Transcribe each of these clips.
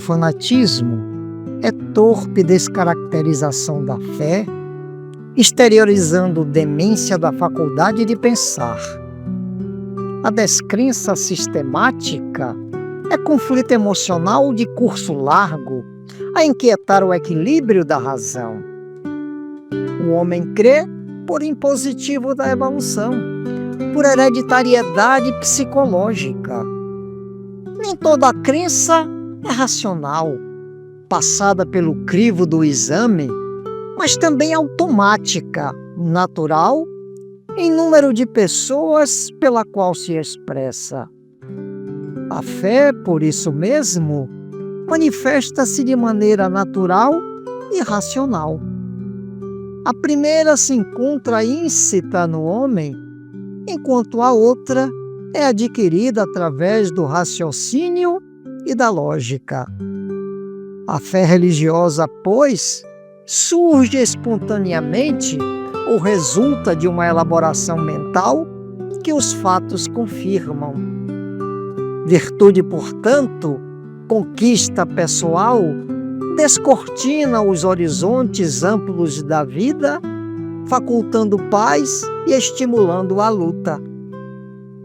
fanatismo é torpe descaracterização da fé, exteriorizando demência da faculdade de pensar. A descrença sistemática é conflito emocional de curso largo a inquietar o equilíbrio da razão. O homem crê por impositivo da evolução, por hereditariedade psicológica. Nem toda crença é racional, passada pelo crivo do exame, mas também automática, natural, em número de pessoas pela qual se expressa. A fé, por isso mesmo, manifesta-se de maneira natural e racional. A primeira se encontra íncita no homem, enquanto a outra é adquirida através do raciocínio e da lógica. A fé religiosa, pois, surge espontaneamente ou resulta de uma elaboração mental que os fatos confirmam. Virtude, portanto, conquista pessoal, descortina os horizontes amplos da vida, facultando paz e estimulando a luta.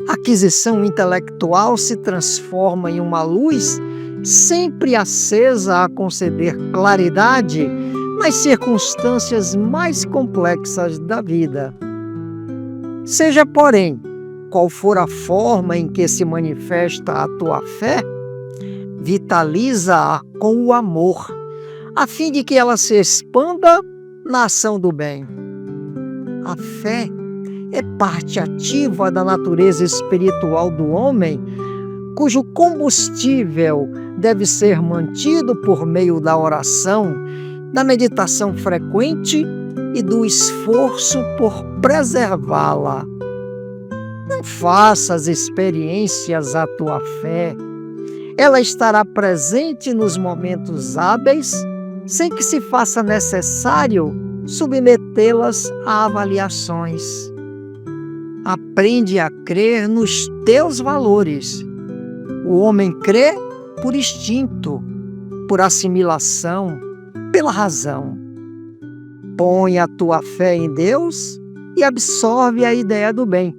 A aquisição intelectual se transforma em uma luz sempre acesa a conceder claridade nas circunstâncias mais complexas da vida. Seja, porém, qual for a forma em que se manifesta a tua fé, vitaliza-a com o amor, a fim de que ela se expanda na ação do bem. A fé é parte ativa da natureza espiritual do homem, cujo combustível deve ser mantido por meio da oração, da meditação frequente e do esforço por preservá-la. Não faças experiências à tua fé. Ela estará presente nos momentos hábeis, sem que se faça necessário submetê-las a avaliações. Aprende a crer nos teus valores. O homem crê por instinto, por assimilação, pela razão. Põe a tua fé em Deus e absorve a ideia do bem,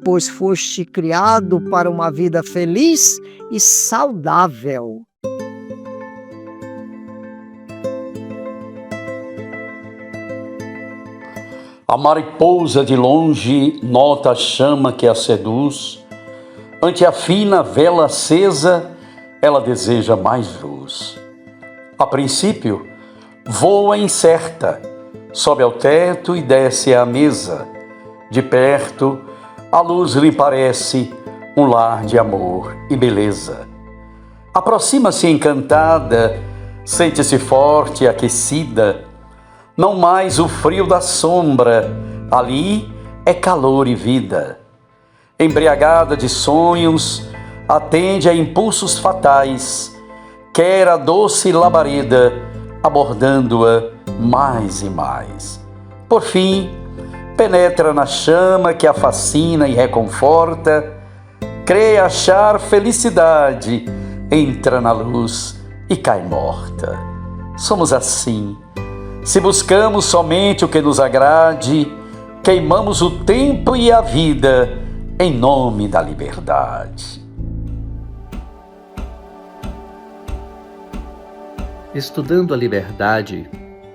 pois foste criado para uma vida feliz e saudável. A mariposa de longe nota a chama que a seduz. Ante a fina vela acesa, ela deseja mais luz. A princípio, voa incerta, sobe ao teto e desce à mesa. De perto, a luz lhe parece um lar de amor e beleza. Aproxima-se encantada, sente-se forte e aquecida. Não mais o frio da sombra, ali é calor e vida. Embriagada de sonhos, atende a impulsos fatais, quer a doce labareda, abordando-a mais e mais. Por fim, penetra na chama que a fascina e reconforta, crê achar felicidade, entra na luz e cai morta. Somos assim. Se buscamos somente o que nos agrade, queimamos o tempo e a vida em nome da liberdade. Estudando a liberdade,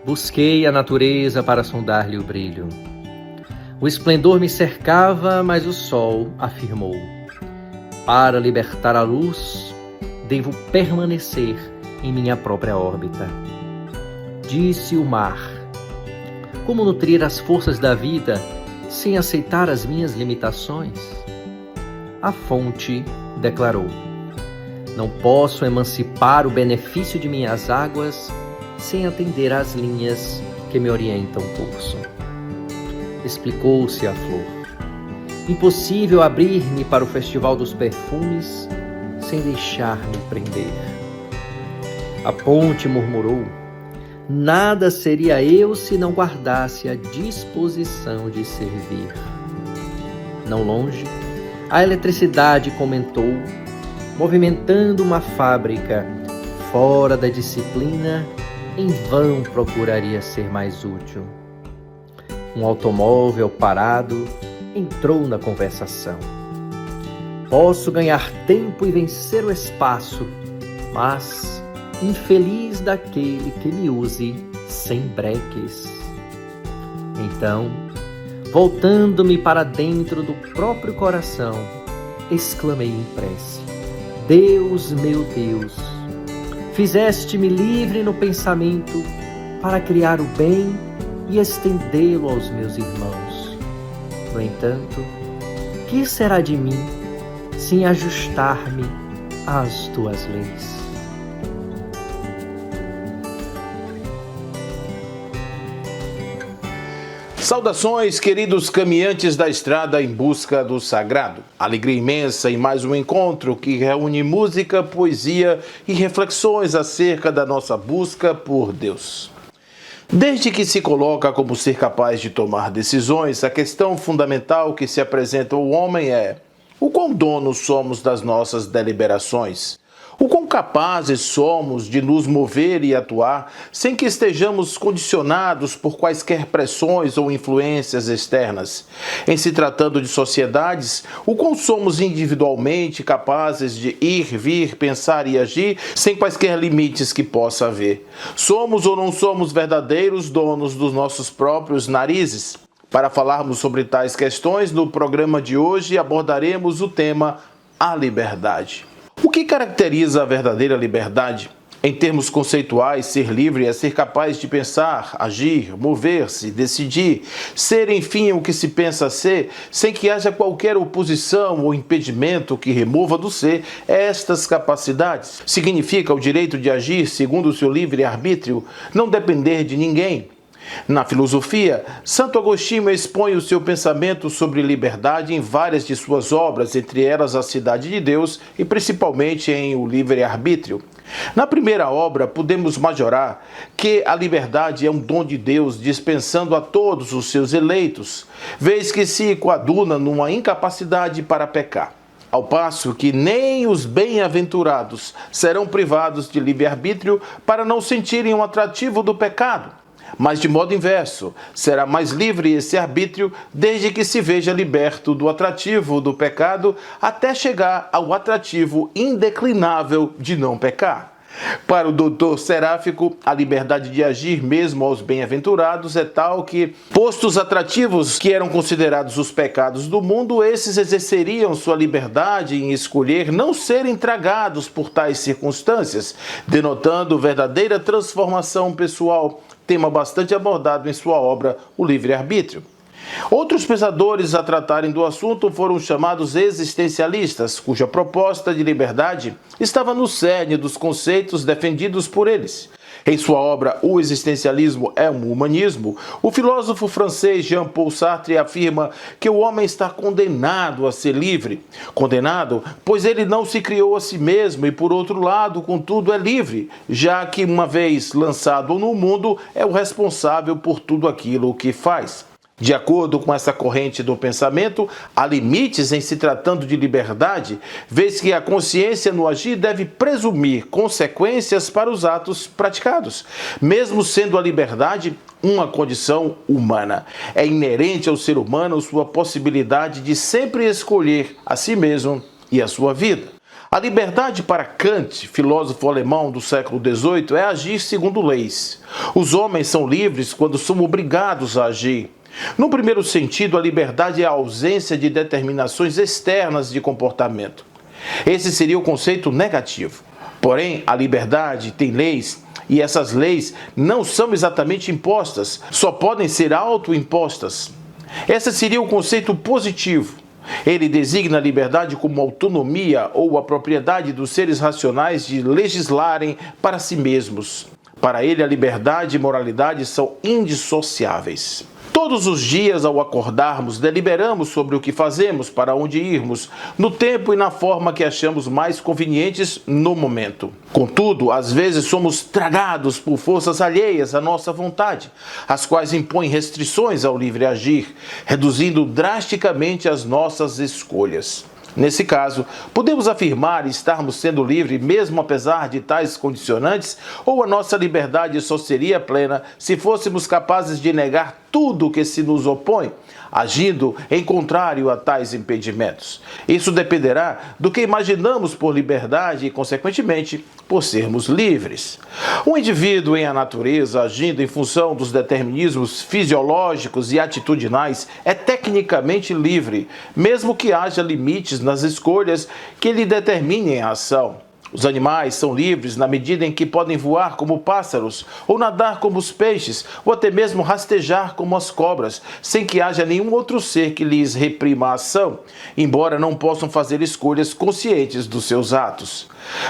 busquei a natureza para sondar-lhe o brilho. O esplendor me cercava, mas o sol afirmou: para libertar a luz, devo permanecer em minha própria órbita. Disse o mar: como nutrir as forças da vida sem aceitar as minhas limitações? A fonte declarou: não posso emancipar o benefício de minhas águas sem atender às linhas que me orientam o curso. Explicou-se a flor: impossível abrir-me para o festival dos perfumes sem deixar-me prender. A ponte murmurou: nada seria eu se não guardasse a disposição de servir. Não longe, a eletricidade comentou, movimentando uma fábrica, fora da disciplina, em vão procuraria ser mais útil. Um automóvel parado entrou na conversação. Posso ganhar tempo e vencer o espaço, mas infeliz daquele que me use sem breques. Então, voltando-me para dentro do próprio coração, exclamei em prece: Deus, meu Deus, fizeste-me livre no pensamento para criar o bem e estendê-lo aos meus irmãos. No entanto, que será de mim sem ajustar-me às tuas leis? Saudações, queridos caminhantes da estrada em busca do sagrado. Alegria imensa em mais um encontro que reúne música, poesia e reflexões acerca da nossa busca por Deus. Desde que se coloca como ser capaz de tomar decisões, a questão fundamental que se apresenta ao homem é: o quão donos somos das nossas deliberações? O quão capazes somos de nos mover e atuar sem que estejamos condicionados por quaisquer pressões ou influências externas? Em se tratando de sociedades, o quão somos individualmente capazes de ir, vir, pensar e agir sem quaisquer limites que possa haver? Somos ou não somos verdadeiros donos dos nossos próprios narizes? Para falarmos sobre tais questões, no programa de hoje abordaremos o tema A Liberdade. O que caracteriza a verdadeira liberdade? Em termos conceituais, ser livre é ser capaz de pensar, agir, mover-se, decidir, ser, enfim, o que se pensa ser, sem que haja qualquer oposição ou impedimento que remova do ser estas capacidades. Significa o direito de agir segundo o seu livre-arbítrio, não depender de ninguém. Na filosofia, Santo Agostinho expõe o seu pensamento sobre liberdade em várias de suas obras, entre elas A Cidade de Deus e principalmente em O Livre-Arbítrio. Na primeira obra, podemos majorar que a liberdade é um dom de Deus dispensando a todos os seus eleitos, vez que se coaduna numa incapacidade para pecar. Ao passo que nem os bem-aventurados serão privados de livre-arbítrio para não sentirem o atrativo do pecado. Mas de modo inverso, será mais livre esse arbítrio desde que se veja liberto do atrativo do pecado até chegar ao atrativo indeclinável de não pecar. Para o doutor Seráfico, a liberdade de agir mesmo aos bem-aventurados é tal que, postos atrativos que eram considerados os pecados do mundo, esses exerceriam sua liberdade em escolher não serem tragados por tais circunstâncias, denotando verdadeira transformação pessoal, tema bastante abordado em sua obra O Livre-Arbítrio. Outros pensadores a tratarem do assunto foram chamados existencialistas, cuja proposta de liberdade estava no cerne dos conceitos defendidos por eles. Em sua obra O Existencialismo é um Humanismo, o filósofo francês Jean-Paul Sartre afirma que o homem está condenado a ser livre. Condenado, pois ele não se criou a si mesmo e, por outro lado, contudo, é livre, já que, uma vez lançado no mundo, é o responsável por tudo aquilo que faz. De acordo com essa corrente do pensamento, há limites em se tratando de liberdade, vez que a consciência no agir deve presumir consequências para os atos praticados, mesmo sendo a liberdade uma condição humana. É inerente ao ser humano sua possibilidade de sempre escolher a si mesmo e a sua vida. A liberdade para Kant, filósofo alemão do século XVIII, é agir segundo leis. Os homens são livres quando são obrigados a agir. No primeiro sentido, a liberdade é a ausência de determinações externas de comportamento. Esse seria o conceito negativo. Porém, a liberdade tem leis, e essas leis não são exatamente impostas, só podem ser autoimpostas. Esse seria o conceito positivo. Ele designa a liberdade como autonomia ou a propriedade dos seres racionais de legislarem para si mesmos. Para ele, a liberdade e moralidade são indissociáveis. Todos os dias, ao acordarmos, deliberamos sobre o que fazemos, para onde irmos, no tempo e na forma que achamos mais convenientes no momento. Contudo, às vezes somos tragados por forças alheias à nossa vontade, as quais impõem restrições ao livre agir, reduzindo drasticamente as nossas escolhas. Nesse caso, podemos afirmar estarmos sendo livres mesmo apesar de tais condicionantes, ou a nossa liberdade só seria plena se fôssemos capazes de negar tudo que se nos opõe, agindo em contrário a tais impedimentos. Isso dependerá do que imaginamos por liberdade e, consequentemente, por sermos livres. Um indivíduo em a natureza, agindo em função dos determinismos fisiológicos e atitudinais, é tecnicamente livre, mesmo que haja limites nas escolhas que lhe determinem a ação. Os animais são livres na medida em que podem voar como pássaros, ou nadar como os peixes, ou até mesmo rastejar como as cobras, sem que haja nenhum outro ser que lhes reprima a ação, embora não possam fazer escolhas conscientes dos seus atos.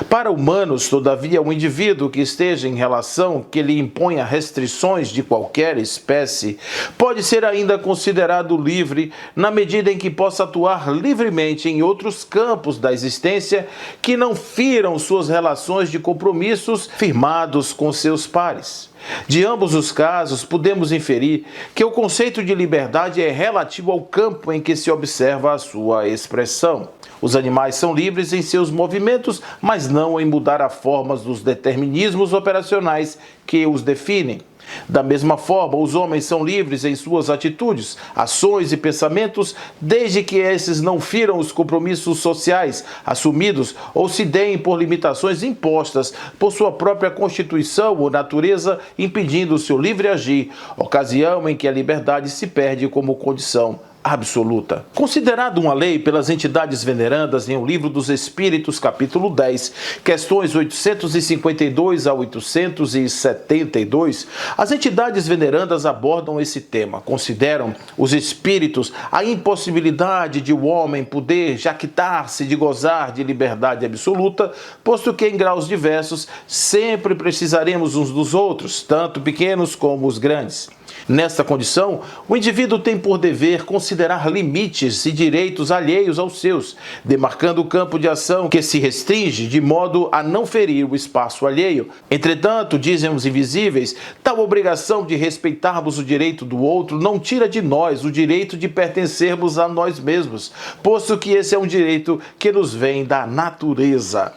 Para humanos, todavia, um indivíduo que esteja em relação que lhe imponha restrições de qualquer espécie pode ser ainda considerado livre na medida em que possa atuar livremente em outros campos da existência que não firam suas relações de compromissos firmados com seus pares. De ambos os casos, podemos inferir que o conceito de liberdade é relativo ao campo em que se observa a sua expressão. Os animais são livres em seus movimentos, mas não em mudar a forma dos determinismos operacionais que os definem. Da mesma forma, os homens são livres em suas atitudes, ações e pensamentos, desde que esses não firam os compromissos sociais assumidos ou se deem por limitações impostas por sua própria constituição ou natureza, impedindo o seu livre agir, ocasião em que a liberdade se perde como condição absoluta. Considerado uma lei pelas entidades venerandas em O Livro dos Espíritos, capítulo 10, questões 852 a 872, as entidades venerandas abordam esse tema. Consideram os espíritos a impossibilidade de o homem poder jactar-se de gozar de liberdade absoluta, posto que em graus diversos sempre precisaremos uns dos outros, tanto pequenos como os grandes. Nesta condição, o indivíduo tem por dever considerar limites e direitos alheios aos seus, demarcando o campo de ação que se restringe de modo a não ferir o espaço alheio. Entretanto, dizem os invisíveis, tal obrigação de respeitarmos o direito do outro não tira de nós o direito de pertencermos a nós mesmos, posto que esse é um direito que nos vem da natureza.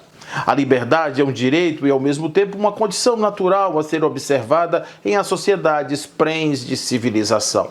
A liberdade é um direito e, ao mesmo tempo, uma condição natural a ser observada em as sociedades prens de civilização.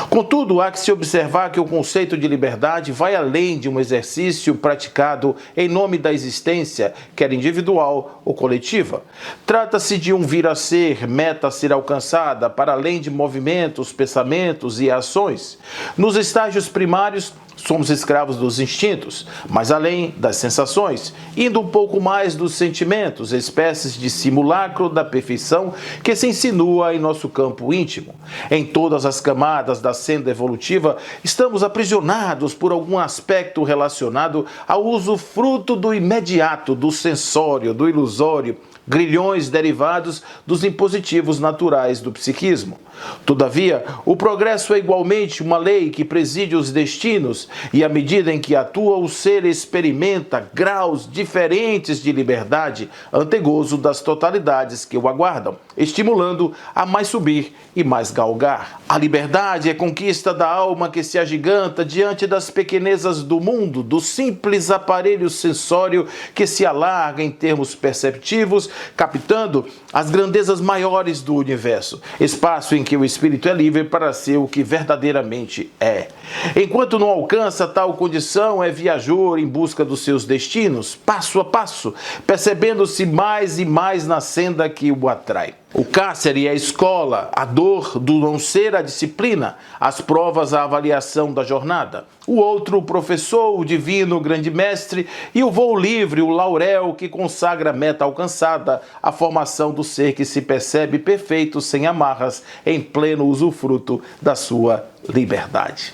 Contudo, há que se observar que o conceito de liberdade vai além de um exercício praticado em nome da existência, quer individual ou coletiva. Trata-se de um vir a ser, meta a ser alcançada, para além de movimentos, pensamentos e ações. Nos estágios primários, somos escravos dos instintos, mas além das sensações, indo um pouco mais dos sentimentos, espécies de simulacro da perfeição que se insinua em nosso campo íntimo. Em todas as camadas da senda evolutiva, estamos aprisionados por algum aspecto relacionado ao uso fruto do imediato, do sensório, do ilusório, grilhões derivados dos impositivos naturais do psiquismo. Todavia, o progresso é igualmente uma lei que preside os destinos e, à medida em que atua, o ser experimenta graus diferentes de liberdade, antegozo das totalidades que o aguardam, estimulando a mais subir e mais galgar. A liberdade é conquista da alma que se agiganta diante das pequenezas do mundo, do simples aparelho sensório que se alarga em termos perceptivos, captando as grandezas maiores do universo, espaço em que o espírito é livre para ser o que verdadeiramente é. Enquanto não alcança tal condição, é viajor em busca dos seus destinos, passo a passo, percebendo-se mais e mais na senda que o atrai. O cárcere é a escola, a dor do não ser a disciplina, as provas a avaliação da jornada. O outro, o professor, o divino, o grande mestre, e o voo livre, o laurel que consagra a meta alcançada, a formação do ser que se percebe perfeito, sem amarras, em pleno usufruto da sua liberdade.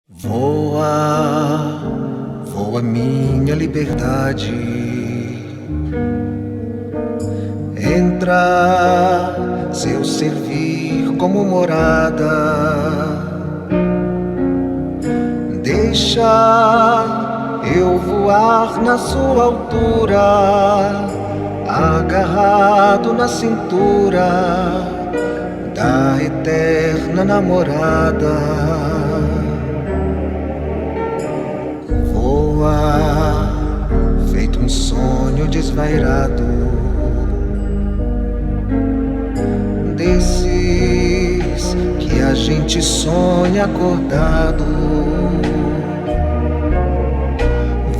Voa, voa minha liberdade. Entra seu servir como morada. Deixa eu voar na sua altura, agarrado na cintura da eterna namorada. Voa, feito um sonho desvairado, desses que a gente sonha acordado.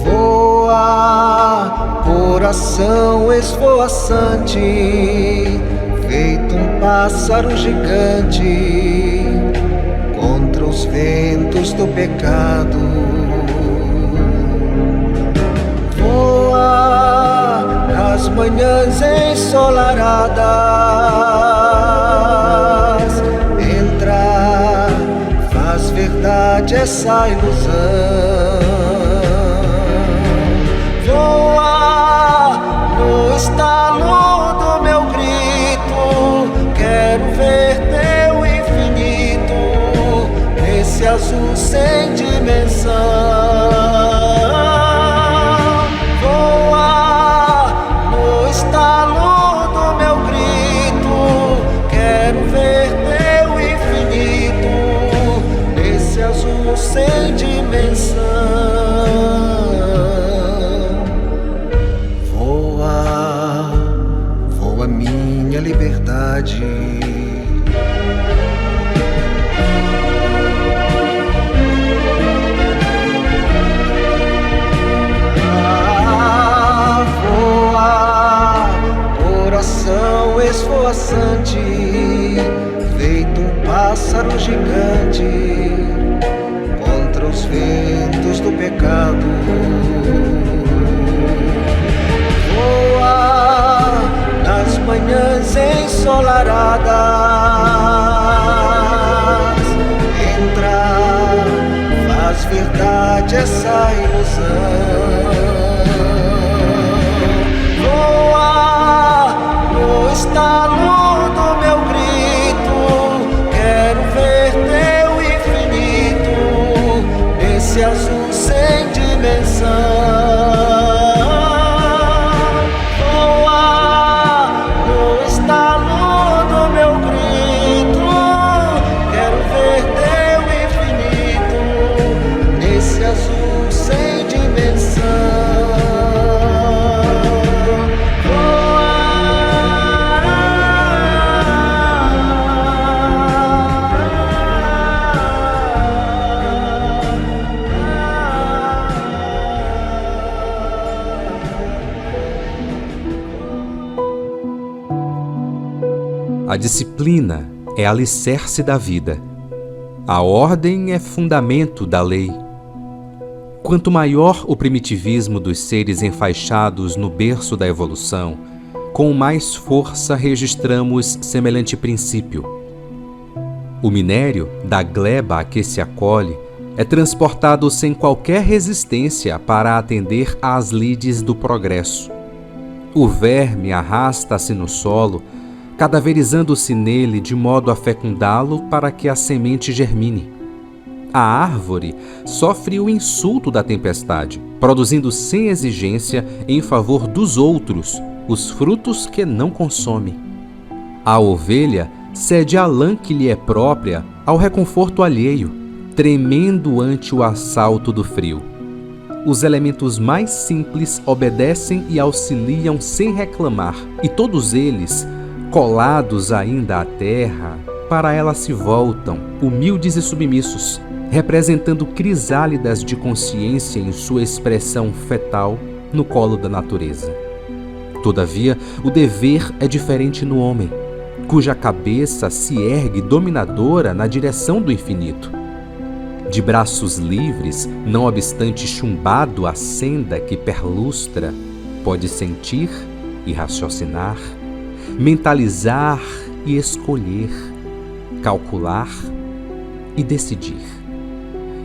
Voa, coração esvoaçante, feito um pássaro gigante contra os ventos do pecado. Voa nas manhãs ensolaradas, entra, faz verdade essa ilusão. Voa no estalo do meu grito, quero ver teu infinito nesse azul sem dimensão. Voa no estalo do meu grito, quero ver teu infinito nesse azul sem dimensão. Voa, voa minha liberdade. Coração esvoaçante, feito um pássaro gigante contra os ventos do pecado. Voa nas manhãs ensolaradas, entra, faz verdade essa ilusão. No estalo do meu grito, quero ver teu infinito nesse azul sem dimensão. Voa no estalo do meu grito, quero ver teu infinito nesse azul sem dimensão. A disciplina é alicerce da vida. A ordem é fundamento da lei. Quanto maior o primitivismo dos seres enfaixados no berço da evolução, com mais força registramos semelhante princípio. O minério da gleba a que se acolhe é transportado sem qualquer resistência para atender às lides do progresso. O verme arrasta-se no solo, cadaverizando-se nele de modo a fecundá-lo para que a semente germine. A árvore sofre o insulto da tempestade, produzindo sem exigência em favor dos outros os frutos que não consome. A ovelha cede a lã que lhe é própria ao reconforto alheio, tremendo ante o assalto do frio. Os elementos mais simples obedecem e auxiliam sem reclamar, e todos eles, colados ainda à terra, para ela se voltam, humildes e submissos, representando crisálidas de consciência em sua expressão fetal no colo da natureza. Todavia, o dever é diferente no homem, cuja cabeça se ergue dominadora na direção do infinito. De braços livres, não obstante chumbado a senda que perlustra, pode sentir e raciocinar, mentalizar e escolher, calcular e decidir.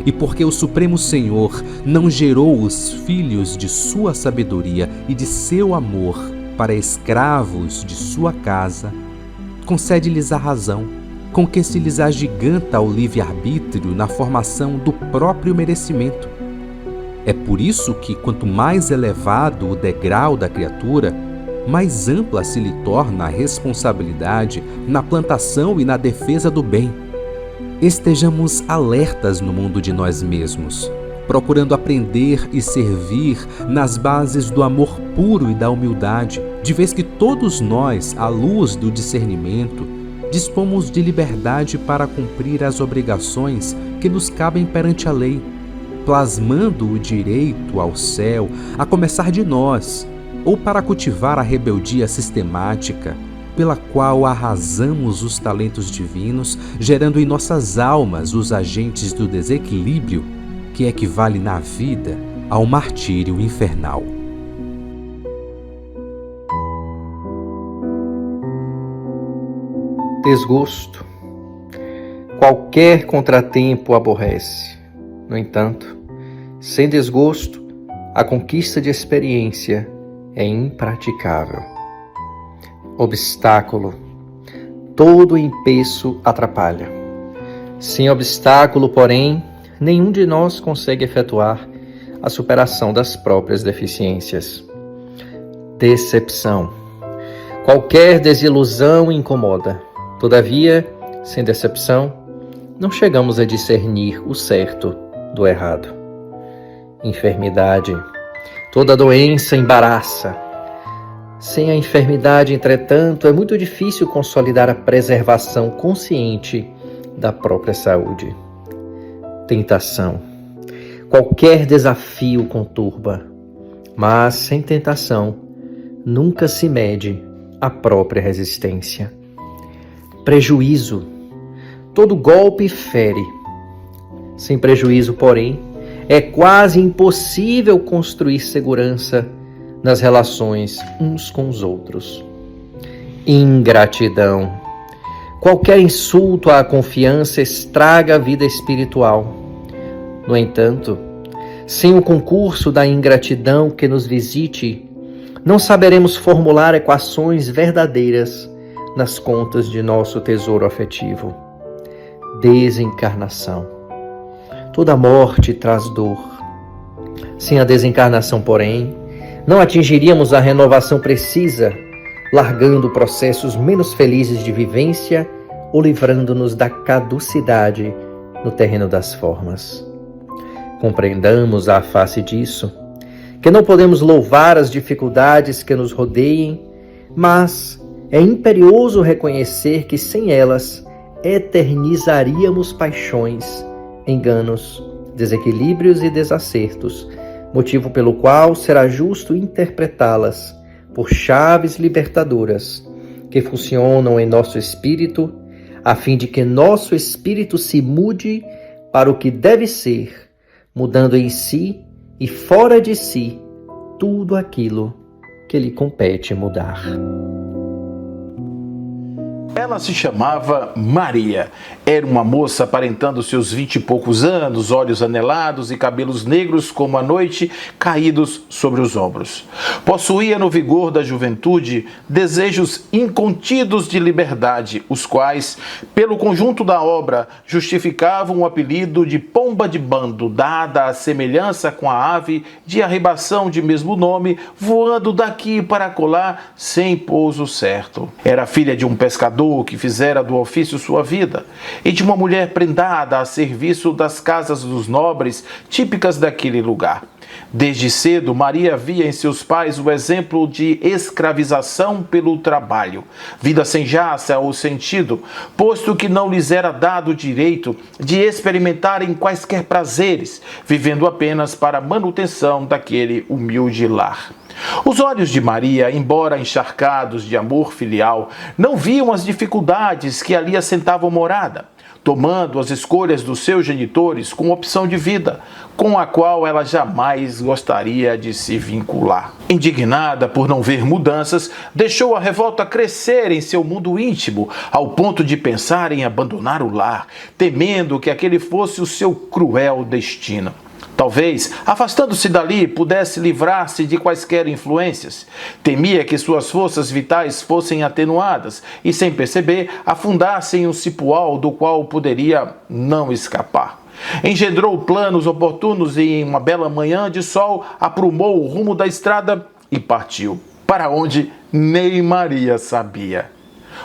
E porque o Supremo Senhor não gerou os filhos de sua sabedoria e de seu amor para escravos de sua casa, concede-lhes a razão, com que se lhes agiganta o livre-arbítrio na formação do próprio merecimento. É por isso que, quanto mais elevado o degrau da criatura, mais ampla se lhe torna a responsabilidade na plantação e na defesa do bem. Estejamos alertas no mundo de nós mesmos, procurando aprender e servir nas bases do amor puro e da humildade, de vez que todos nós, à luz do discernimento, dispomos de liberdade para cumprir as obrigações que nos cabem perante a lei, plasmando o direito ao céu, a começar de nós, ou para cultivar a rebeldia sistemática, pela qual arrasamos os talentos divinos, gerando em nossas almas os agentes do desequilíbrio, que equivale na vida ao martírio infernal. Desgosto. Qualquer contratempo aborrece. No entanto, sem desgosto, a conquista de experiência é impraticável. Obstáculo. Todo empeço atrapalha. Sem obstáculo, porém, nenhum de nós consegue efetuar a superação das próprias deficiências. Decepção. Qualquer desilusão incomoda. Todavia, sem decepção, não chegamos a discernir o certo do errado. Enfermidade. Toda doença embaraça. Sem a enfermidade, entretanto, é muito difícil consolidar a preservação consciente da própria saúde. Tentação. Qualquer desafio conturba, mas sem tentação nunca se mede a própria resistência. Prejuízo. Todo golpe fere. Sem prejuízo, porém, é quase impossível construir segurança nas relações uns com os outros. Ingratidão. Qualquer insulto à confiança estraga a vida espiritual. No entanto, sem o concurso da ingratidão que nos visite, não saberemos formular equações verdadeiras nas contas de nosso tesouro afetivo. Desencarnação. Toda morte traz dor. Sem a desencarnação, porém, não atingiríamos a renovação precisa, largando processos menos felizes de vivência ou livrando-nos da caducidade no terreno das formas. Compreendamos à face disso que não podemos louvar as dificuldades que nos rodeiem, mas é imperioso reconhecer que sem elas eternizaríamos paixões, enganos, desequilíbrios e desacertos, motivo pelo qual será justo interpretá-las por chaves libertadoras que funcionam em nosso espírito, a fim de que nosso espírito se mude para o que deve ser, mudando em si e fora de si tudo aquilo que lhe compete mudar. Ela se chamava Maria. Era uma moça aparentando seus 20 e poucos anos, olhos anelados e cabelos negros como a noite caídos sobre os ombros. Possuía no vigor da juventude desejos incontidos de liberdade, os quais, pelo conjunto da obra, justificavam o apelido de pomba de bando, dada à semelhança com a ave de arribação de mesmo nome, voando daqui para acolá sem pouso certo. Era filha de um pescador que fizera do ofício sua vida, e de uma mulher prendada a serviço das casas dos nobres típicas daquele lugar. Desde cedo, Maria via em seus pais o exemplo de escravização pelo trabalho, vida sem jaça ou sentido, posto que não lhes era dado o direito de experimentarem quaisquer prazeres, vivendo apenas para a manutenção daquele humilde lar. Os olhos de Maria, embora encharcados de amor filial, não viam as dificuldades que ali assentavam morada, tomando as escolhas dos seus genitores como opção de vida, com a qual ela jamais gostaria de se vincular. Indignada por não ver mudanças, deixou a revolta crescer em seu mundo íntimo, ao ponto de pensar em abandonar o lar, temendo que aquele fosse o seu cruel destino. Talvez, afastando-se dali, pudesse livrar-se de quaisquer influências. Temia que suas forças vitais fossem atenuadas e, sem perceber, afundassem em um cipoal do qual poderia não escapar. Engendrou planos oportunos e, em uma bela manhã de sol, aprumou o rumo da estrada e partiu, para onde nem Maria sabia.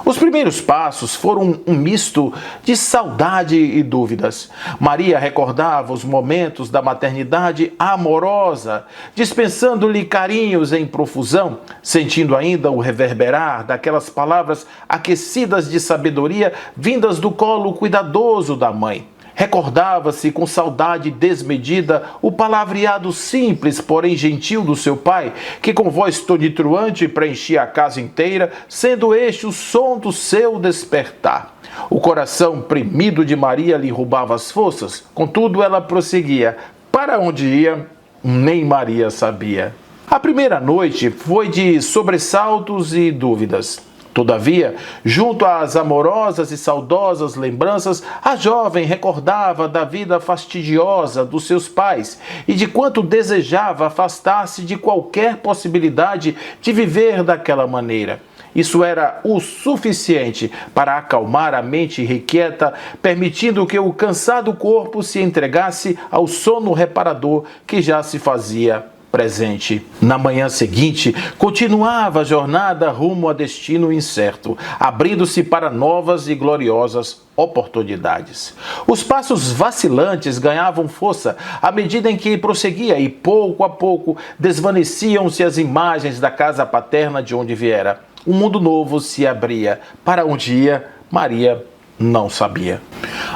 Os primeiros passos foram um misto de saudade e dúvidas. Maria recordava os momentos da maternidade amorosa, dispensando-lhe carinhos em profusão, sentindo ainda o reverberar daquelas palavras aquecidas de sabedoria vindas do colo cuidadoso da mãe. Recordava-se com saudade desmedida o palavreado simples, porém gentil do seu pai, que com voz tonitruante preenchia a casa inteira, sendo este o som do seu despertar. O coração premido de Maria lhe roubava as forças, contudo ela prosseguia. Para onde ia, nem Maria sabia. A primeira noite foi de sobressaltos e dúvidas. Todavia, junto às amorosas e saudosas lembranças, a jovem recordava da vida fastidiosa dos seus pais e de quanto desejava afastar-se de qualquer possibilidade de viver daquela maneira. Isso era o suficiente para acalmar a mente irrequieta, permitindo que o cansado corpo se entregasse ao sono reparador que já se fazia presente. Na manhã seguinte, continuava a jornada rumo a destino incerto, abrindo-se para novas e gloriosas oportunidades. Os passos vacilantes ganhavam força à medida em que prosseguia e, pouco a pouco, desvaneciam-se as imagens da casa paterna de onde viera. Um mundo novo se abria. Para onde ia, Maria não sabia.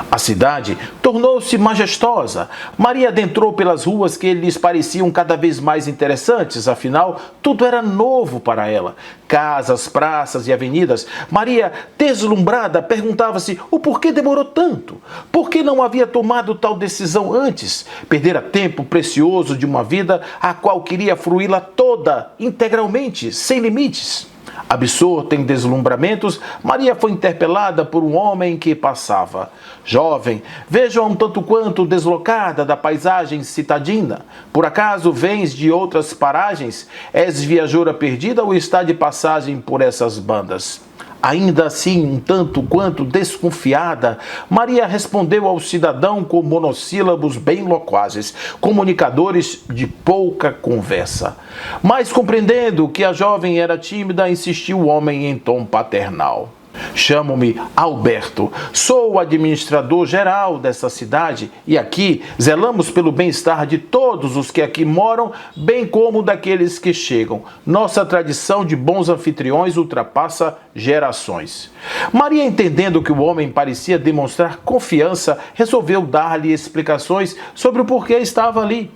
A cidade tornou-se majestosa. Maria adentrou pelas ruas que lhes pareciam cada vez mais interessantes, afinal, tudo era novo para ela. Casas, praças e avenidas. Maria, deslumbrada, perguntava-se o porquê demorou tanto. Por que não havia tomado tal decisão antes? Perdera tempo precioso de uma vida a qual queria fruí-la toda, integralmente, sem limites. Absorta em deslumbramentos, Maria foi interpelada por um homem que passava. Jovem, vejo-a um tanto quanto deslocada da paisagem citadina. Por acaso vens de outras paragens? És viajora perdida ou está de passagem por essas bandas? Ainda assim, um tanto quanto desconfiada, Maria respondeu ao cidadão com monossílabos bem loquazes, comunicadores de pouca conversa. Mas compreendendo que a jovem era tímida, insistiu o homem em tom paternal. Chamo-me Alberto, sou o administrador geral dessa cidade e aqui zelamos pelo bem-estar de todos os que aqui moram, bem como daqueles que chegam. Nossa tradição de bons anfitriões ultrapassa gerações. Maria, entendendo que o homem parecia demonstrar confiança, resolveu dar-lhe explicações sobre o porquê estava ali.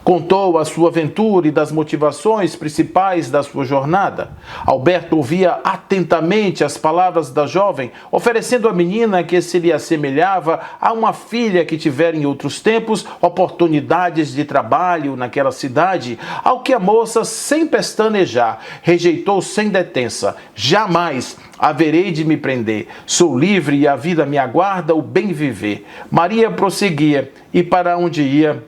Contou a sua aventura e das motivações principais da sua jornada. Alberto ouvia atentamente as palavras da jovem, oferecendo à menina que se lhe assemelhava a uma filha que tivera em outros tempos oportunidades de trabalho naquela cidade, ao que a moça, sem pestanejar, rejeitou sem detença. Jamais haverei de me prender. Sou livre e a vida me aguarda o bem viver. Maria prosseguia, e para onde ia,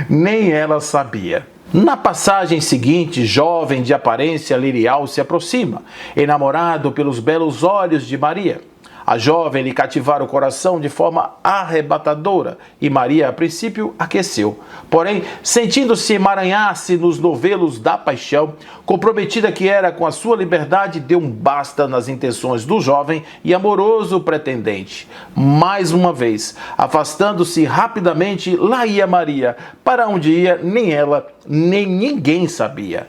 nem ela sabia. Na passagem seguinte, jovem de aparência lirial se aproxima, enamorado pelos belos olhos de Maria. A jovem lhe cativara o coração de forma arrebatadora e Maria, a princípio, aqueceu. Porém, sentindo-se emaranhar-se nos novelos da paixão, comprometida que era com a sua liberdade, deu um basta nas intenções do jovem e amoroso pretendente. Mais uma vez, afastando-se rapidamente, lá ia Maria. Para onde ia, nem ela, nem ninguém sabia.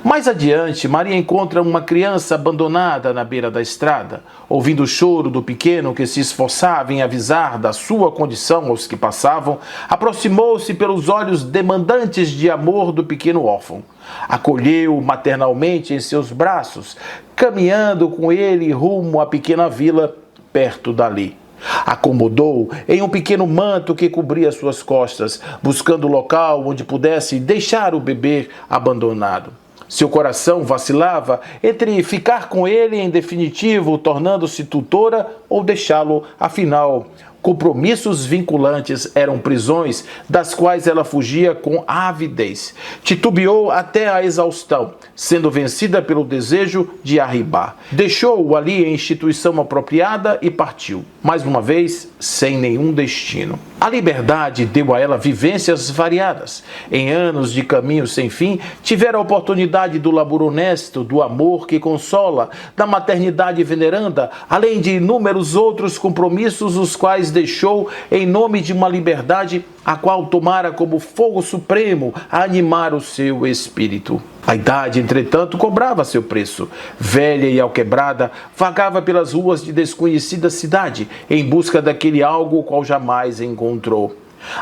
Mais adiante, Maria encontra uma criança abandonada na beira da estrada. Ouvindo o choro do pequeno que se esforçava em avisar da sua condição aos que passavam, aproximou-se pelos olhos demandantes de amor do pequeno órfão. Acolheu-o maternalmente em seus braços, caminhando com ele rumo à pequena vila perto dali. Acomodou-o em um pequeno manto que cobria suas costas, buscando local onde pudesse deixar o bebê abandonado. Seu coração vacilava entre ficar com ele em definitivo, tornando-se tutora, ou deixá-lo, afinal, Compromissos vinculantes eram prisões das quais ela fugia com avidez. Titubeou até a exaustão, sendo vencida pelo desejo de arribar. Deixou-o ali em instituição apropriada e partiu, mais uma vez, sem nenhum destino. A liberdade deu a ela vivências variadas. Em anos de caminho sem fim, tivera a oportunidade do labor honesto, do amor que consola, da maternidade veneranda, além de inúmeros outros compromissos, os quais deixou em nome de uma liberdade a qual tomara como fogo supremo a animar o seu espírito. A idade, entretanto, cobrava seu preço. Velha e alquebrada, vagava pelas ruas de desconhecida cidade, em busca daquele algo qual jamais encontrou.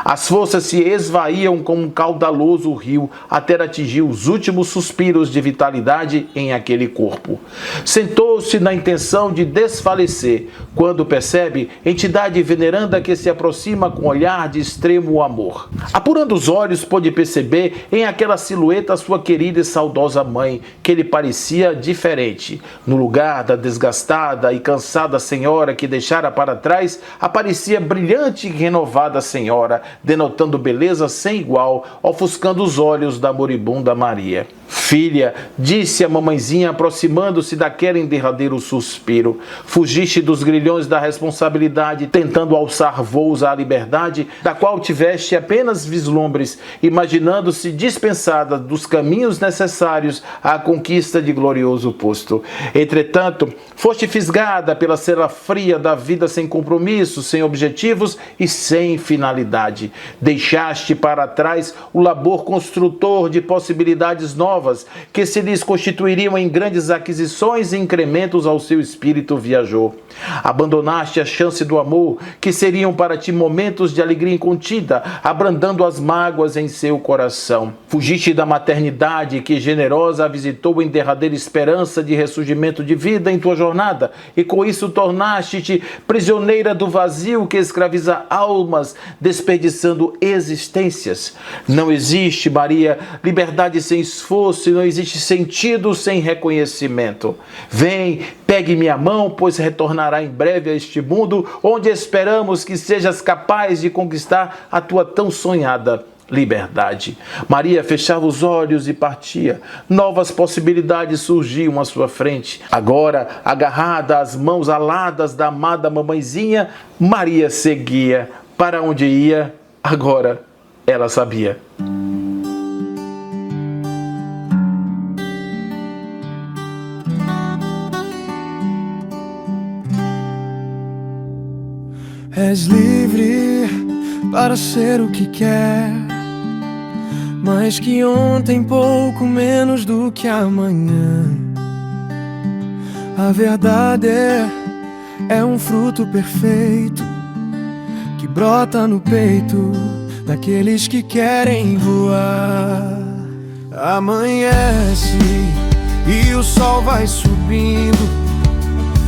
As forças se esvaíam como um caudaloso rio até atingir os últimos suspiros de vitalidade em aquele corpo. Sentou-se na intenção de desfalecer, quando percebe entidade veneranda que se aproxima com olhar de extremo amor. Apurando os olhos, pôde perceber em aquela silhueta sua querida e saudosa mãe, que lhe parecia diferente. No lugar da desgastada e cansada senhora que deixara para trás, aparecia brilhante e renovada senhora, denotando beleza sem igual, ofuscando os olhos da moribunda Maria. Filha, disse a mamãezinha, aproximando-se daquele derradeiro suspiro, fugiste dos grilhões da responsabilidade, tentando alçar voos à liberdade, da qual tiveste apenas vislumbres, imaginando-se dispensada dos caminhos necessários à conquista de glorioso posto. Entretanto, foste fisgada pela cera fria da vida sem compromissos, sem objetivos e sem finalidade. Deixaste para trás o labor construtor de possibilidades novas, que se lhes constituiriam em grandes aquisições e incrementos ao seu espírito viajou. Abandonaste a chance do amor, que seriam para ti momentos de alegria incontida, abrandando as mágoas em seu coração. Fugiste da maternidade, que generosa a visitou em derradeira esperança de ressurgimento de vida em tua jornada, e com isso tornaste-te prisioneira do vazio que escraviza almas, desperdiçando existências. Não existe, Maria, liberdade sem esforço, não existe sentido sem reconhecimento. Vem, pegue minha mão, pois retornará em breve a este mundo, onde esperamos que sejas capaz de conquistar a tua tão sonhada liberdade. Maria fechava os olhos e partia. Novas possibilidades surgiam à sua frente. Agora, agarrada às mãos aladas da amada mamãezinha, Maria seguia. Para onde ia, agora ela sabia. És livre para ser o que quer, mais que ontem, pouco menos do que amanhã. A verdade é um fruto perfeito que brota no peito daqueles que querem voar. Amanhece e o sol vai subindo,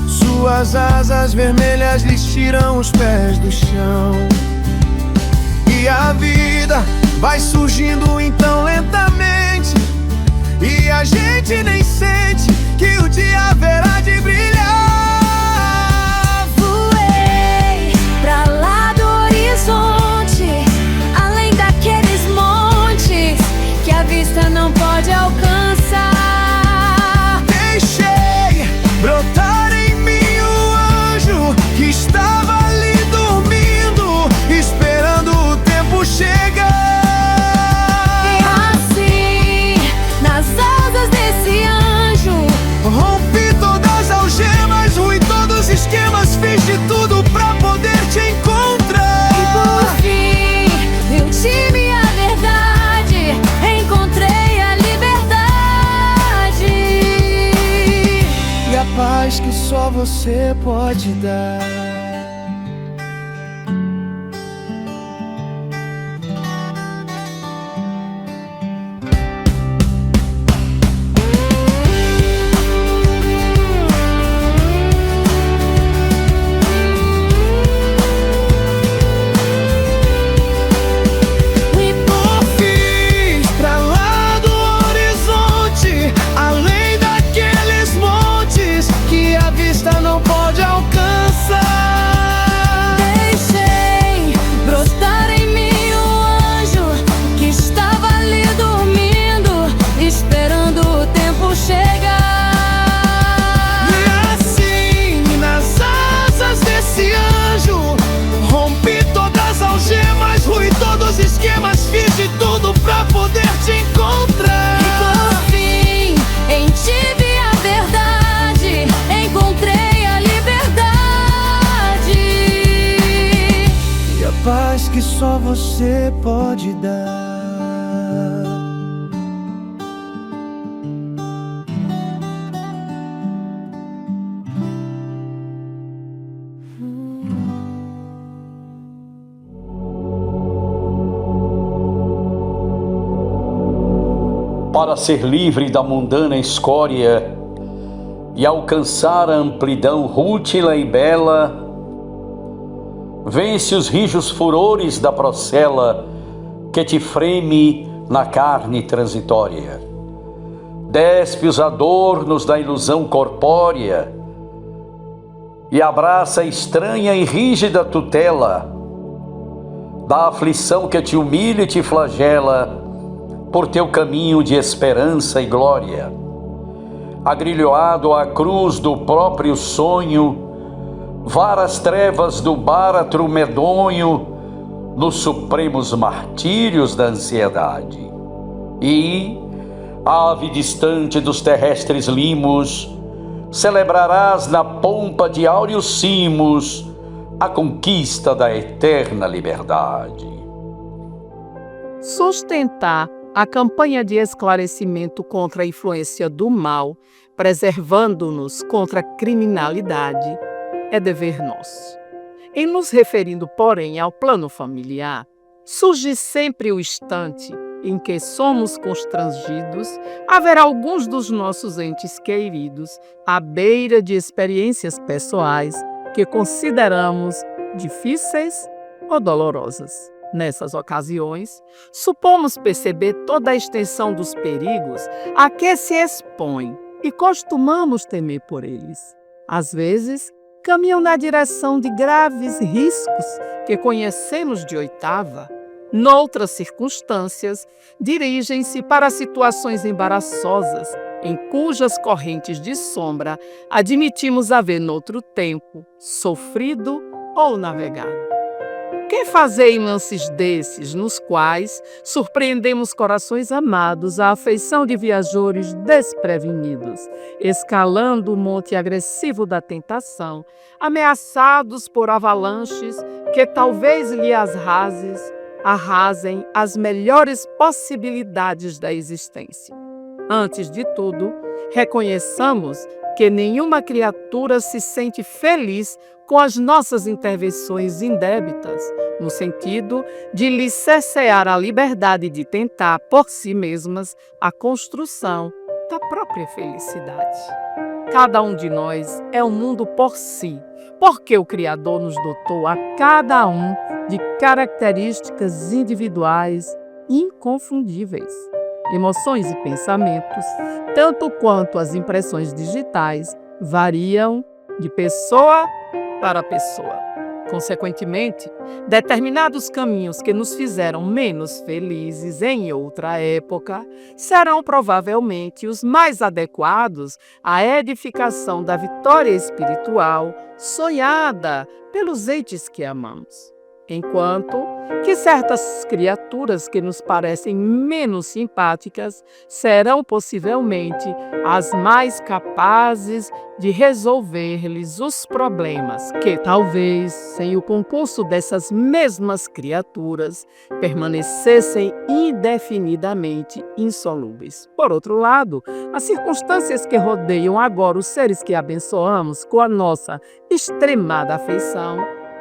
suas asas vermelhas lhes tiram os pés do chão. E a vida vai surgindo então lentamente, e a gente nem sente que o dia haverá de brilhar. Voei pra lá do horizonte, além daqueles montes que a vista não pode alcançar. Deixei brotar em mim o anjo que estava ali dormindo, esperando o tempo chegar. E assim, nas asas desse anjo, rompi todas as algemas, ruí todos os esquemas, fiz de tudo pra poder te encontrar. e por fim, eu tive a verdade, encontrei a liberdade E a paz que só você pode dar. e Eu fiz pra lá do horizonte, além daqueles montes que a vista não pode alcançar. que só você pode dar. Para ser livre da mundana escória e alcançar a amplidão rútila e bela, vence os rijos furores da procela que te freme na carne transitória. Despe os adornos da ilusão corpórea e abraça a estranha e rígida tutela da aflição que te humilha e te flagela por teu caminho de esperança e glória. Agrilhoado à cruz do próprio sonho, varas trevas do báratro medonho nos supremos martírios da ansiedade. E, ave distante dos terrestres limos, celebrarás na pompa de áureos cimos a conquista da eterna liberdade. Sustentar a campanha de esclarecimento contra a influência do mal, preservando-nos contra a criminalidade, é dever nosso. Em nos referindo, porém, ao plano familiar, surge sempre o instante em que somos constrangidos a ver alguns dos nossos entes queridos à beira de experiências pessoais que consideramos difíceis ou dolorosas. Nessas ocasiões, supomos perceber toda a extensão dos perigos a que se expõe e costumamos temer por eles. Às vezes, caminham na direção de graves riscos que conhecemos de oitava. Noutras circunstâncias, dirigem-se para situações embaraçosas, em cujas correntes de sombra admitimos haver noutro tempo sofrido ou navegado. Que fazer em lances desses, nos quais surpreendemos corações amados à afeição de viajores desprevenidos, escalando o monte agressivo da tentação, ameaçados por avalanches que talvez lhe arrasem as melhores possibilidades da existência. Antes de tudo, reconheçamos que nenhuma criatura se sente feliz com as nossas intervenções indébitas, no sentido de lhe cercear a liberdade de tentar por si mesmas a construção da própria felicidade. Cada um de nós é um mundo por si, porque o Criador nos dotou a cada um de características individuais inconfundíveis. Emoções e pensamentos, tanto quanto as impressões digitais, variam de pessoa para pessoa. Consequentemente, determinados caminhos que nos fizeram menos felizes em outra época serão provavelmente os mais adequados à edificação da vitória espiritual sonhada pelos entes que amamos. Enquanto que certas criaturas que nos parecem menos simpáticas serão possivelmente as mais capazes de resolver-lhes os problemas que, talvez, sem o concurso dessas mesmas criaturas, permanecessem indefinidamente insolúveis. Por outro lado, as circunstâncias que rodeiam agora os seres que abençoamos com a nossa extremada afeição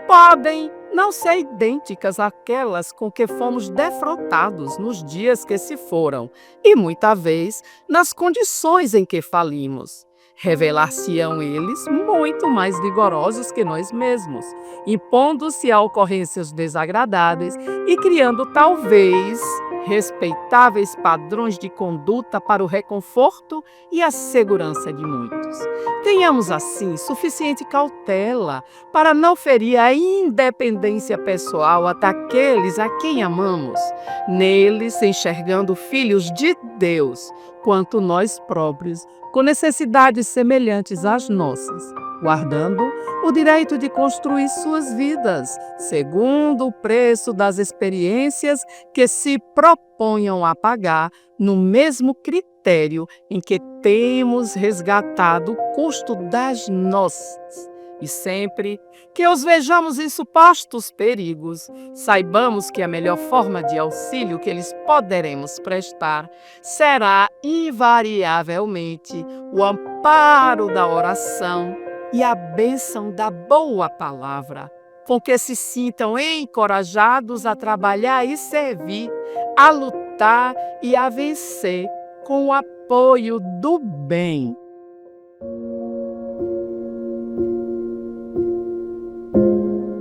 podem não ser idênticas àquelas com que fomos defrontados nos dias que se foram e, muita vez, nas condições em que falimos. Revelar-se-ão eles muito mais vigorosos que nós mesmos, impondo-se a ocorrências desagradáveis e criando, talvez, respeitáveis padrões de conduta para o reconforto e a segurança de muitos. Tenhamos, assim, suficiente cautela para não ferir a independência pessoal daqueles a quem amamos, neles enxergando filhos de Deus, quanto nós próprios, com necessidades semelhantes às nossas, guardando o direito de construir suas vidas, segundo o preço das experiências que se proponham a pagar no mesmo critério em que temos resgatado o custo das nossas. E sempre que os vejamos em supostos perigos, saibamos que a melhor forma de auxílio que lhes poderemos prestar será invariavelmente o amparo da oração e a bênção da boa palavra, com que se sintam encorajados a trabalhar e servir, a lutar e a vencer com o apoio do bem.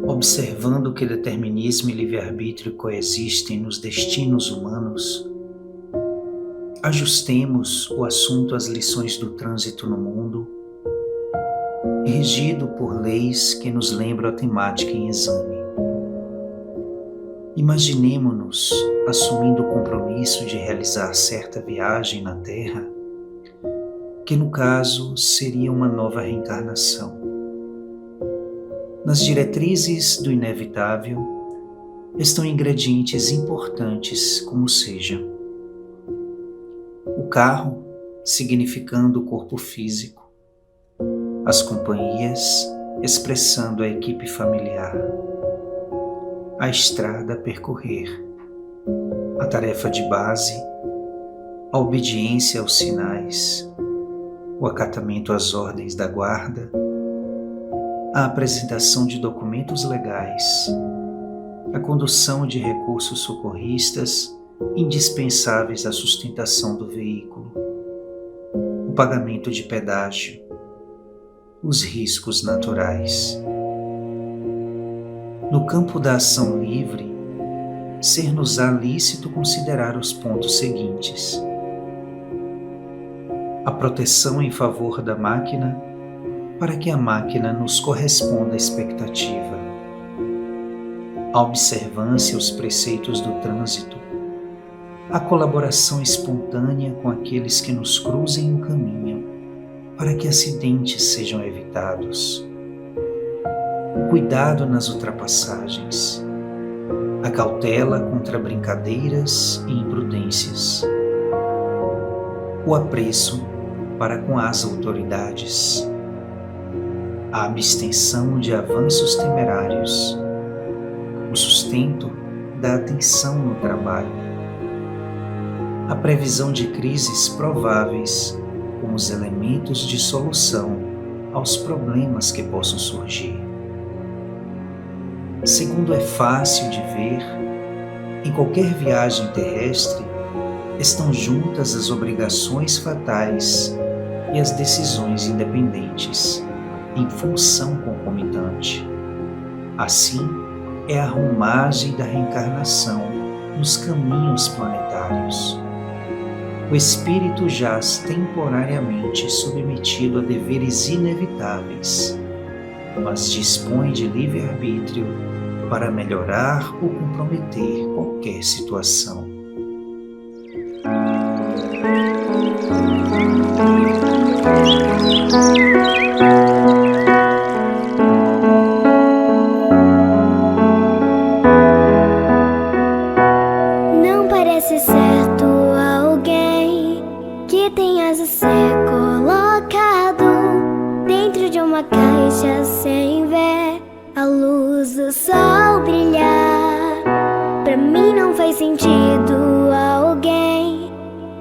Observando que determinismo e livre-arbítrio coexistem nos destinos humanos, ajustemos o assunto às lições do trânsito no mundo, regido por leis que nos lembram a temática em exame. Imaginemo-nos assumindo o compromisso de realizar certa viagem na Terra, que no caso seria uma nova reencarnação. Nas diretrizes do inevitável estão ingredientes importantes, como seja o carro, significando o corpo físico, as companhias, expressando a equipe familiar, a estrada a percorrer, a tarefa de base, a obediência aos sinais, o acatamento às ordens da guarda, a apresentação de documentos legais, a condução de recursos socorristas indispensáveis à sustentação do veículo, o pagamento de pedágio, os riscos naturais. No campo da ação livre, ser-nos-á lícito considerar os pontos seguintes: a proteção em favor da máquina, para que a máquina nos corresponda à expectativa, a observância aos preceitos do trânsito, a colaboração espontânea com aqueles que nos cruzem o caminho, para que acidentes sejam evitados, o cuidado nas ultrapassagens, a cautela contra brincadeiras e imprudências, o apreço para com as autoridades, a abstenção de avanços temerários, o sustento da atenção no trabalho, a previsão de crises prováveis como os elementos de solução aos problemas que possam surgir. Segundo é fácil de ver, em qualquer viagem terrestre estão juntas as obrigações fatais e as decisões independentes, em função concomitante. Assim, é a rumagem da reencarnação nos caminhos planetários. O espírito jaz temporariamente submetido a deveres inevitáveis, mas dispõe de livre-arbítrio para melhorar ou comprometer qualquer situação. Não parece certo alguém que tenha ser colocado dentro de uma caixa sem ver a luz do sol brilhar. Pra mim não faz sentido alguém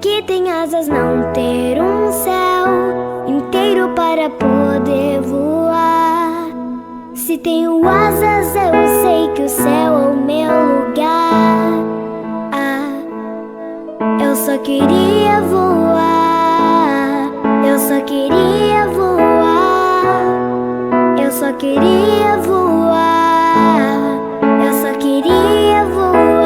que tem asas não ter um céu inteiro para poder voar. Se tenho asas, eu sei que o céu é o meu lugar. Eu só queria voar, eu só queria voar, eu só queria voar, eu só queria voar.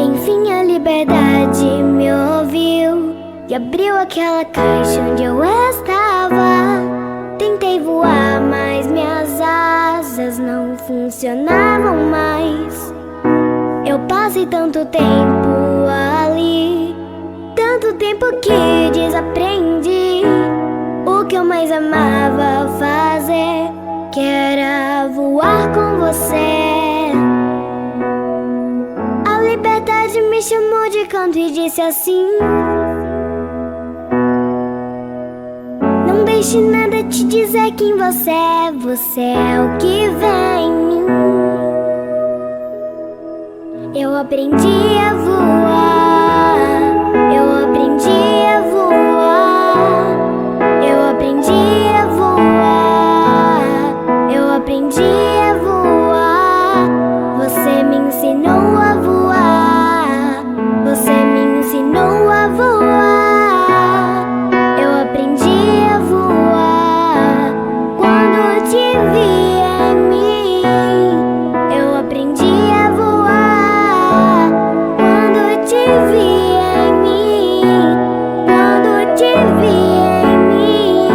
Enfim a liberdade me ouviu e abriu aquela caixa onde eu estava. Tentei voar, mas minhas asas não funcionavam mais. Eu passei tanto tempo ali, tanto tempo que desaprendi o que eu mais amava fazer, que era voar com você. A liberdade me chamou de canto e disse assim: não deixe nada te dizer quem você é. Você é o que vem em mim. Eu aprendi a voar. Eu aprendi a voar. Eu aprendi a voar. Eu aprendi a voar. Você me ensinou a voar. Você me ensinou a voar. Eu aprendi a voar quando te vi em mim. Eu aprendi a voar quando te vi em mim. Quando te vi em mim.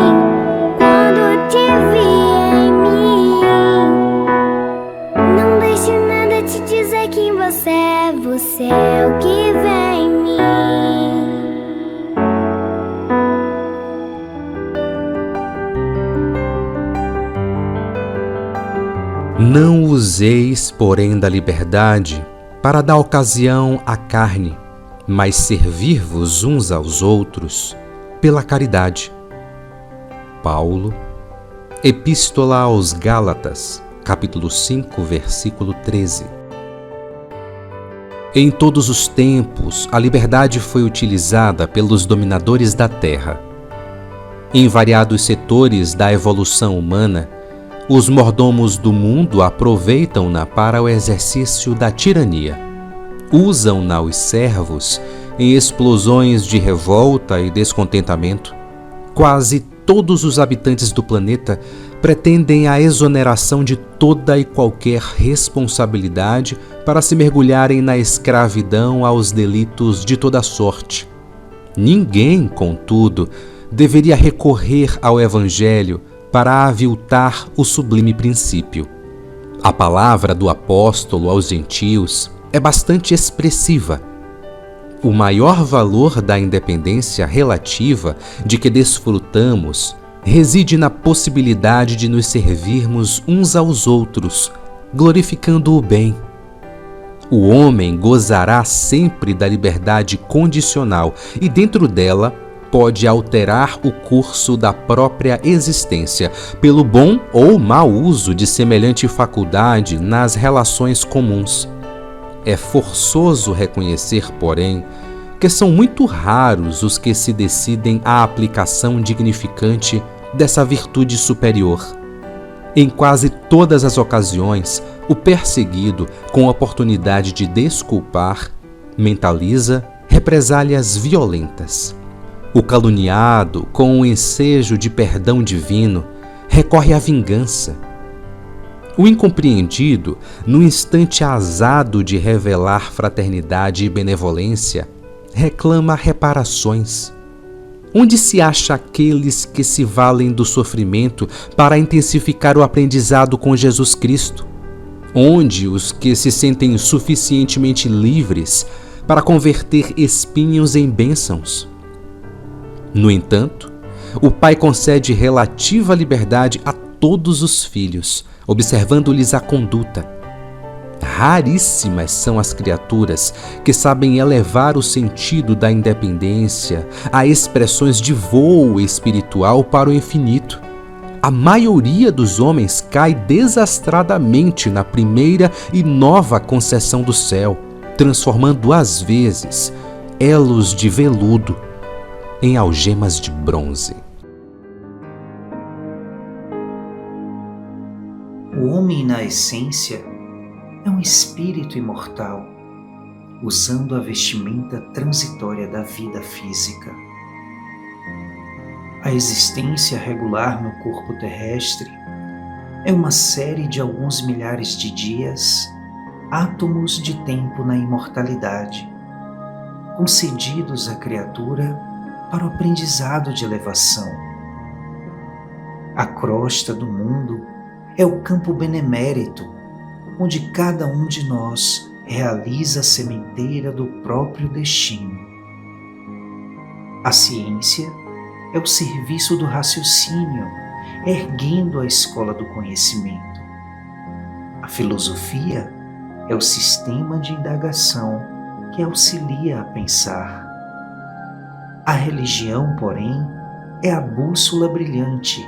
Quando te vi em mim. Não deixe nada te dizer quem você é. Você é o que vem em mim. Não useis, porém, da liberdade para dar ocasião à carne, mas servir-vos uns aos outros pela caridade. Paulo, Epístola aos Gálatas, capítulo 5, versículo 13. Em todos os tempos, a liberdade foi utilizada pelos dominadores da terra. Em variados setores da evolução humana, os mordomos do mundo aproveitam-na para o exercício da tirania. Usam-na os servos em explosões de revolta e descontentamento. Quase todos os habitantes do planeta pretendem a exoneração de toda e qualquer responsabilidade para se mergulharem na escravidão aos delitos de toda sorte. Ninguém, contudo, deveria recorrer ao Evangelho para aviltar o sublime princípio. A palavra do apóstolo aos gentios é bastante expressiva. O maior valor da independência relativa de que desfrutamos reside na possibilidade de nos servirmos uns aos outros, glorificando o bem. O homem gozará sempre da liberdade condicional e, dentro dela, pode alterar o curso da própria existência pelo bom ou mau uso de semelhante faculdade nas relações comuns. É forçoso reconhecer, porém, que são muito raros os que se decidem à aplicação dignificante dessa virtude superior. Em quase todas as ocasiões, o perseguido, com a oportunidade de desculpar, mentaliza represálias violentas. O caluniado, com o ensejo de perdão divino, recorre à vingança. O incompreendido, no instante azado de revelar fraternidade e benevolência, reclama reparações. Onde se acha aqueles que se valem do sofrimento para intensificar o aprendizado com Jesus Cristo? Onde os que se sentem suficientemente livres para converter espinhos em bênçãos? No entanto, o Pai concede relativa liberdade a todos os filhos, observando-lhes a conduta. Raríssimas são as criaturas que sabem elevar o sentido da independência a expressões de voo espiritual para o infinito. A maioria dos homens cai desastradamente na primeira e nova concessão do céu, transformando às vezes elos de veludo em algemas de bronze. O homem, na essência, é um espírito imortal, usando a vestimenta transitória da vida física. A existência regular no corpo terrestre é uma série de alguns milhares de dias, átomos de tempo na imortalidade, concedidos à criatura para o aprendizado de elevação. A crosta do mundo é o campo benemérito, onde cada um de nós realiza a sementeira do próprio destino. A ciência é o serviço do raciocínio, erguendo a escola do conhecimento. A filosofia é o sistema de indagação que auxilia a pensar. A religião, porém, é a bússola brilhante,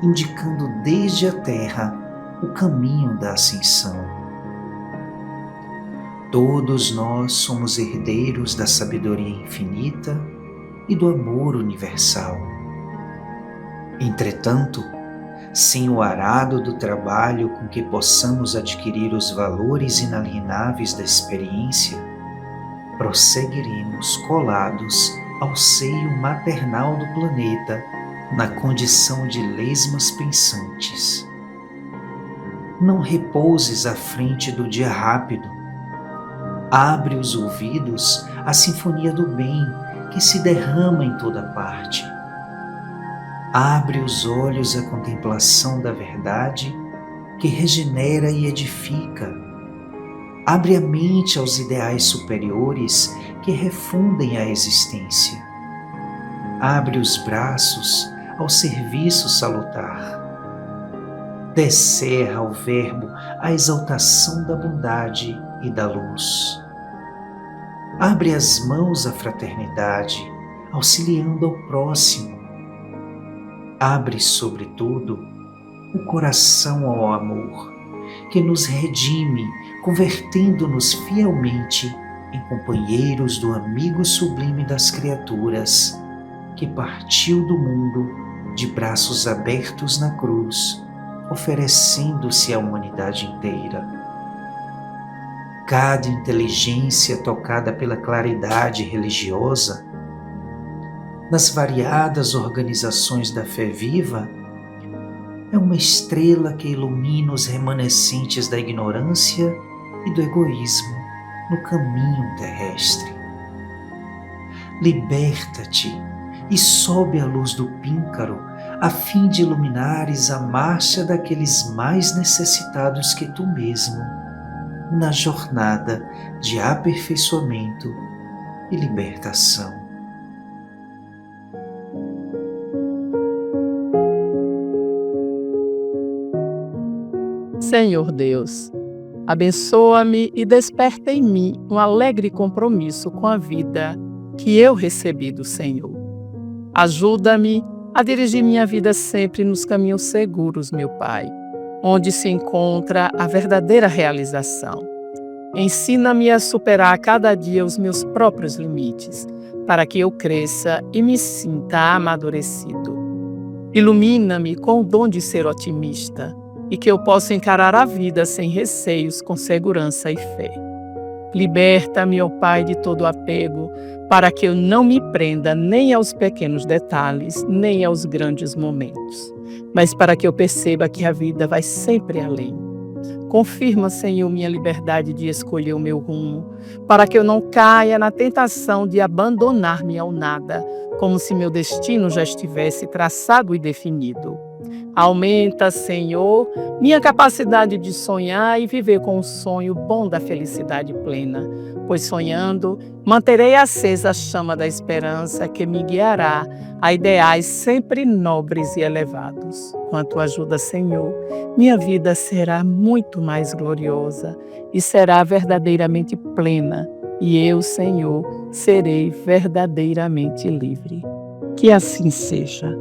indicando desde a terra o caminho da ascensão. Todos nós somos herdeiros da sabedoria infinita e do amor universal. Entretanto, sem o arado do trabalho com que possamos adquirir os valores inalienáveis da experiência, prosseguiremos colados ao seio maternal do planeta na condição de lesmas pensantes. Não repouses à frente do dia rápido. Abre os ouvidos à sinfonia do bem que se derrama em toda parte. Abre os olhos à contemplação da verdade que regenera e edifica. Abre a mente aos ideais superiores que refundem a existência. Abre os braços ao serviço salutar. Descerra ao Verbo a exaltação da bondade e da luz. Abre as mãos à fraternidade, auxiliando ao próximo. Abre, sobretudo, o coração ao amor, que nos redime, convertendo-nos fielmente em companheiros do amigo sublime das criaturas, que partiu do mundo de braços abertos na cruz, oferecendo-se à humanidade inteira. Cada inteligência tocada pela claridade religiosa, nas variadas organizações da fé viva, é uma estrela que ilumina os remanescentes da ignorância e do egoísmo no caminho terrestre. Liberta-te e sobe à luz do píncaro, a fim de iluminares a marcha daqueles mais necessitados que tu mesmo, na jornada de aperfeiçoamento e libertação. Senhor Deus, abençoa-me e desperta em mim um alegre compromisso com a vida que eu recebi do Senhor. Ajuda-me a dirigir minha vida sempre nos caminhos seguros, meu Pai, onde se encontra a verdadeira realização. Ensina-me a superar a cada dia os meus próprios limites, para que eu cresça e me sinta amadurecido. Ilumina-me com o dom de ser otimista e que eu possa encarar a vida sem receios, com segurança e fé. Liberta-me, ó Pai, de todo apego, para que eu não me prenda nem aos pequenos detalhes, nem aos grandes momentos, mas para que eu perceba que a vida vai sempre além. Confirma, Senhor, minha liberdade de escolher o meu rumo, para que eu não caia na tentação de abandonar-me ao nada, como se meu destino já estivesse traçado e definido. Aumenta, Senhor, minha capacidade de sonhar e viver com o sonho bom da felicidade plena, pois sonhando, manterei acesa a chama da esperança que me guiará a ideais sempre nobres e elevados. Com a tua ajuda, Senhor, minha vida será muito mais gloriosa e será verdadeiramente plena, e eu, Senhor, serei verdadeiramente livre. Que assim seja.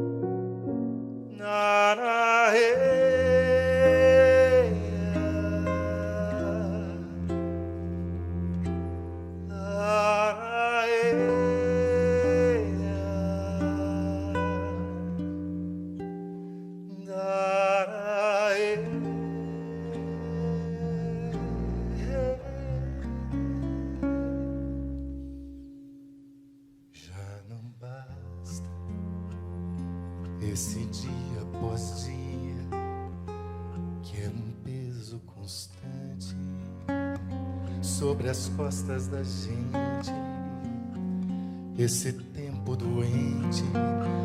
Esse dia após dia, que é um peso constante sobre as costas da gente. Esse tempo doente,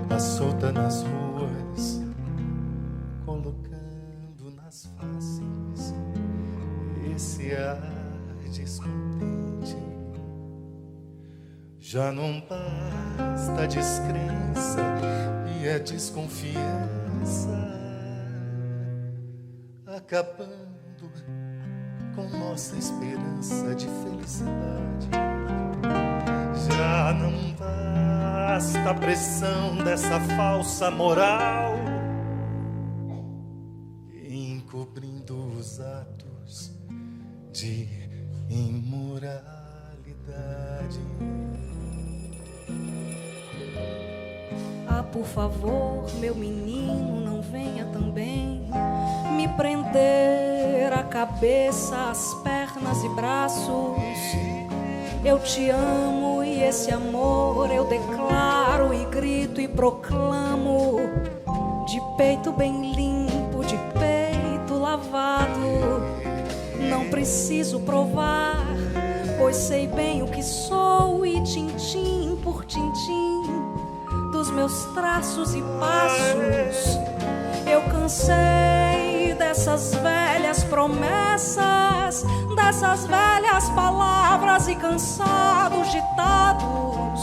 a solta nas ruas, colocando nas faces esse ar descontente. Já não basta a descrença e a desconfiança, acabando com nossa esperança de felicidade. Já não basta a pressão dessa falsa moral, encobrindo os atos de imoralidade. Ah, por favor, meu menino, não venha também me prender a cabeça, as pernas e braços. Eu te amo e esse amor eu declaro e grito e proclamo, de peito bem limpo, de peito lavado. Não preciso provar, pois sei bem o que sou, e tintim por tintim dos meus traços e passos eu cansei dessas velhas promessas, dessas velhas palavras e cansados ditados.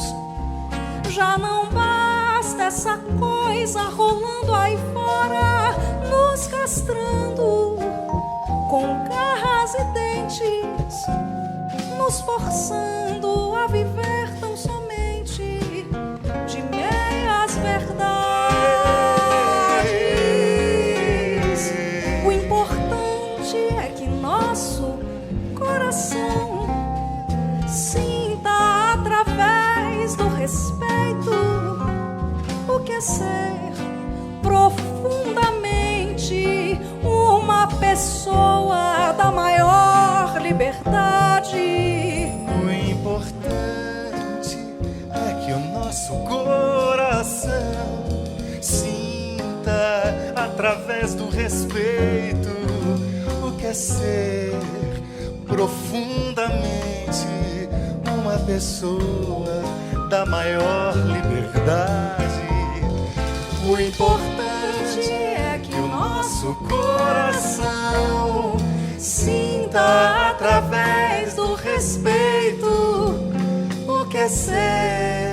Já não basta essa coisa rolando aí fora, nos castrando com garras e dentes, nos forçando a viver tão somente de meias verdades. O importante é que nosso coração sinta através do respeito o que é ser profundamente uma pessoa da maior liberdade. O importante é que o nosso coração sinta através do respeito o que é ser profundamente uma pessoa da maior liberdade. O importante é que o nosso coração sinta através do respeito o que é ser